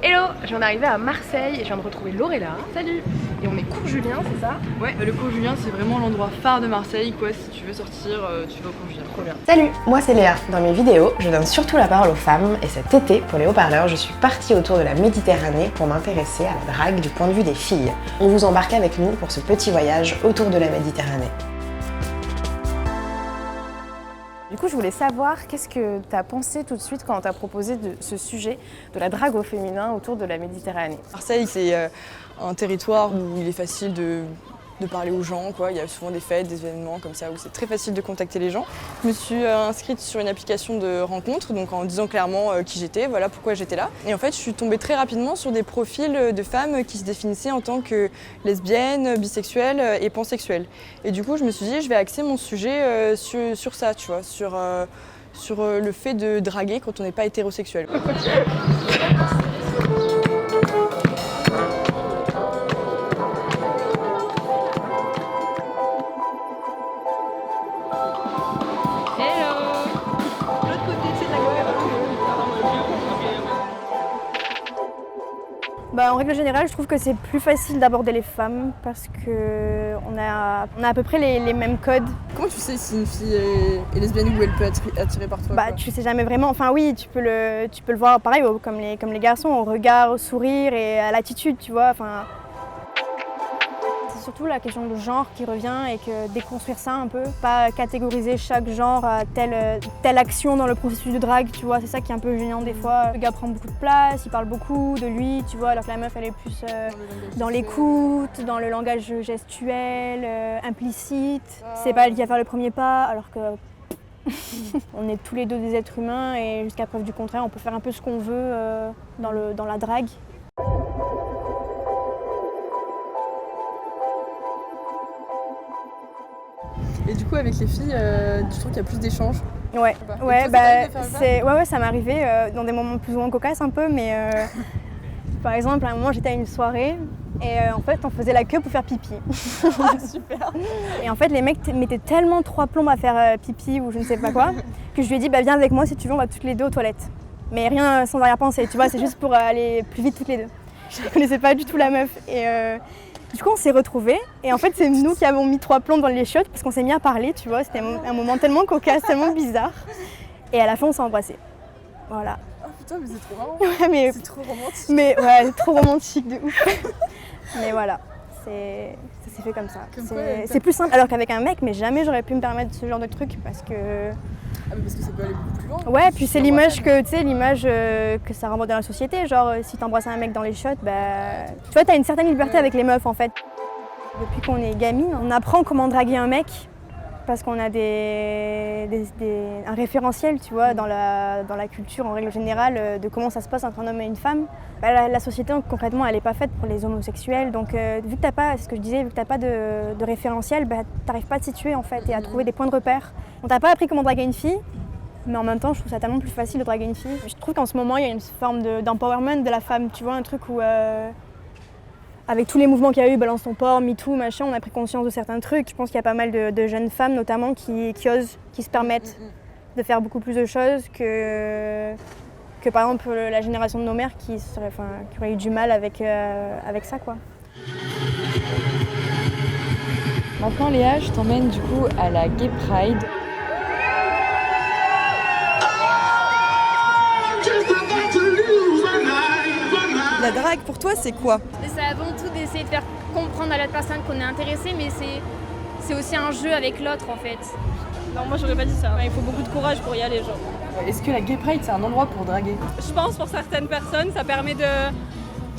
Hello, je viens d'arriver à Marseille et je viens de retrouver Lorella. Salut. Et on est cours Julien, c'est ça? Ouais, le cours Julien c'est vraiment l'endroit phare de Marseille quoi. Si tu veux sortir, tu vas au cours Julien. Trop bien. Salut, moi c'est Léa. Dans mes vidéos, je donne surtout la parole aux femmes et cet été, pour les haut-parleurs, je suis partie autour de la Méditerranée pour m'intéresser à la drague du point de vue des filles. On vous embarque avec nous pour ce petit voyage autour de la Méditerranée. Du coup, je voulais savoir qu'est-ce que tu as pensé tout de suite quand on t'a proposé ce sujet de la drague au féminin autour de la Méditerranée. Marseille c'est un territoire où il est facile de parler aux gens, quoi. Il y a souvent des fêtes, des événements comme ça où c'est très facile de contacter les gens. Je me suis inscrite sur une application de rencontre, donc en disant clairement qui j'étais, voilà pourquoi j'étais là. Et en fait, je suis tombée très rapidement sur des profils de femmes qui se définissaient en tant que lesbiennes, bisexuelles et pansexuelles. Et du coup, je me suis dit, je vais axer mon sujet sur ça, tu vois, sur le fait de draguer quand on n'est pas hétérosexuel. En règle générale, je trouve que c'est plus facile d'aborder les femmes parce qu'on a à peu près les mêmes codes. Comment tu sais si une fille est lesbienne ou elle peut être attirée par toi? Tu sais jamais vraiment. Enfin oui, tu peux le voir pareil comme les garçons, au regard, au sourire et à l'attitude, tu vois. Enfin, c'est surtout la question de genre qui revient et que déconstruire ça un peu, pas catégoriser chaque genre à telle action dans le processus de drague, tu vois, c'est ça qui est un peu gênant des fois. Le gars prend beaucoup de place, il parle beaucoup de lui, tu vois, alors que la meuf elle est plus dans l'écoute, dans le langage gestuel, implicite. C'est pas elle qui va faire le premier pas, alors que on est tous les deux des êtres humains et jusqu'à preuve du contraire, on peut faire un peu ce qu'on veut dans la drague. Et du coup, avec les filles, tu trouves qu'il y a plus d'échanges? Ouais, ça m'est arrivé dans des moments plus ou moins cocasses un peu, mais par exemple, à un moment j'étais à une soirée et en fait on faisait la queue pour faire pipi. Super. Et en fait les mecs mettaient tellement trois plombs à faire pipi ou je ne sais pas quoi, que je lui ai dit viens avec moi si tu veux, on va toutes les deux aux toilettes. Mais rien sans arrière-pensée, tu vois, c'est juste pour aller plus vite toutes les deux. Je ne connaissais pas du tout la meuf. Et du coup, on s'est retrouvés et en fait, c'est nous qui avons mis trois plombs dans les chiottes parce qu'on s'est mis à parler, tu vois. C'était un moment tellement cocasse, tellement bizarre. Et à la fin, on s'est embrassés. Voilà. Oh putain, mais c'est trop marrant. Ouais, mais c'est trop romantique. Mais ouais, c'est trop romantique de ouf. Mais voilà, ça s'est fait comme ça. C'est plus simple. Alors qu'avec un mec, mais jamais j'aurais pu me permettre ce genre de truc parce que. Ah, mais parce que ça peut aller beaucoup plus loin. Ouais, puis c'est l'image que ça renvoie dans la société. Genre, si t'embrasses un mec dans les shots, tu vois, t'as une certaine liberté avec les meufs en fait. Depuis qu'on est gamine, on apprend comment draguer un mec parce qu'on a un référentiel, tu vois, dans la culture en règle générale de comment ça se passe entre un homme et une femme. La société concrètement, elle n'est pas faite pour les homosexuels. Donc, vu que t'as pas, c'est ce que je disais, vu que t'as pas de référentiel, t'arrives pas à te situer en fait et à trouver des points de repère. On t'a pas appris comment draguer une fille, mais en même temps, je trouve ça tellement plus facile de draguer une fille. Je trouve qu'en ce moment, il y a une forme d'empowerment de la femme, tu vois, un truc où, avec tous les mouvements qu'il y a eu, Balance ton porc, MeToo, machin, on a pris conscience de certains trucs. Je pense qu'il y a pas mal de jeunes femmes, notamment, qui osent, qui se permettent de faire beaucoup plus de choses que par exemple, la génération de nos mères qui aurait eu du mal avec ça, quoi. Maintenant, Léa, je t'emmène du coup à la Gay Pride. La drague, pour toi, c'est quoi? C'est avant tout d'essayer de faire comprendre à l'autre personne qu'on est intéressé, mais c'est aussi un jeu avec l'autre en fait. Non, moi j'aurais pas dit ça. Il faut beaucoup de courage pour y aller, genre. Est-ce que la Gay Pride, c'est un endroit pour draguer? Je pense pour certaines personnes, ça permet de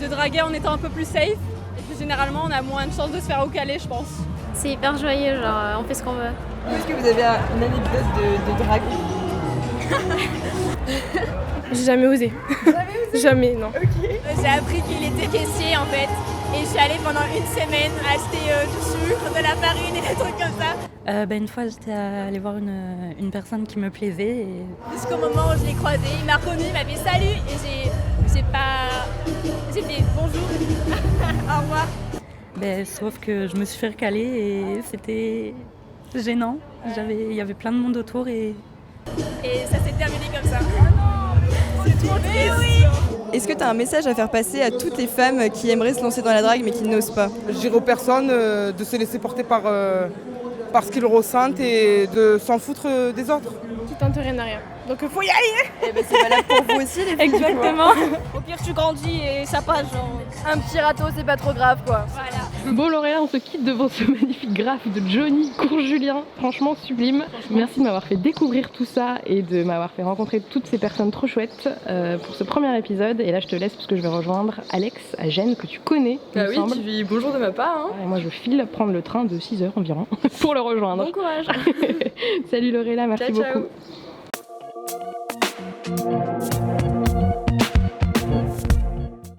draguer en étant un peu plus safe. Et plus généralement, on a moins de chances de se faire recaler, je pense. C'est hyper joyeux, genre on fait ce qu'on veut. Est-ce que vous avez une anecdote de drague? J'ai jamais osé. Jamais, non. Okay. J'ai appris qu'il était caissier en fait. Et je suis allée pendant une semaine acheter du sucre, de la farine et des trucs comme ça. Une fois, j'étais allée voir une personne qui me plaisait. Et... Jusqu'au moment où je l'ai croisé, il m'a reconnu, il m'a fait salut. Et j'ai fait bonjour, au revoir. Sauf que je me suis fait recaler et c'était gênant. Il y avait plein de monde autour et ça s'est terminé comme ça. Oh non, c'est trop triste. Oui. Est-ce que tu as un message à faire passer à toutes les femmes qui aimeraient se lancer dans la drague mais qui n'osent pas? Je dirais aux personnes de se laisser porter par ce qu'ils ressentent et de s'en foutre des autres. Qui tentent rien à rien. Donc faut y aller. Et ben c'est valable pour vous aussi les filles. Exactement. Au pire tu grandis et ça passe genre. Un petit râteau, c'est pas trop grave quoi. Voilà. Bon Lorella, on se quitte devant ce magnifique graphe de Johnny Courjulien, franchement sublime. Merci de m'avoir fait découvrir tout ça et de m'avoir fait rencontrer toutes ces personnes trop chouettes pour ce premier épisode. Et là je te laisse parce que je vais rejoindre Alex à Gênes que tu connais. Bah oui, tu dis bonjour de ma part. Et moi je file prendre le train de 6h environ pour le rejoindre. Bon courage. Salut Lorella, merci Ciao, ciao. beaucoup.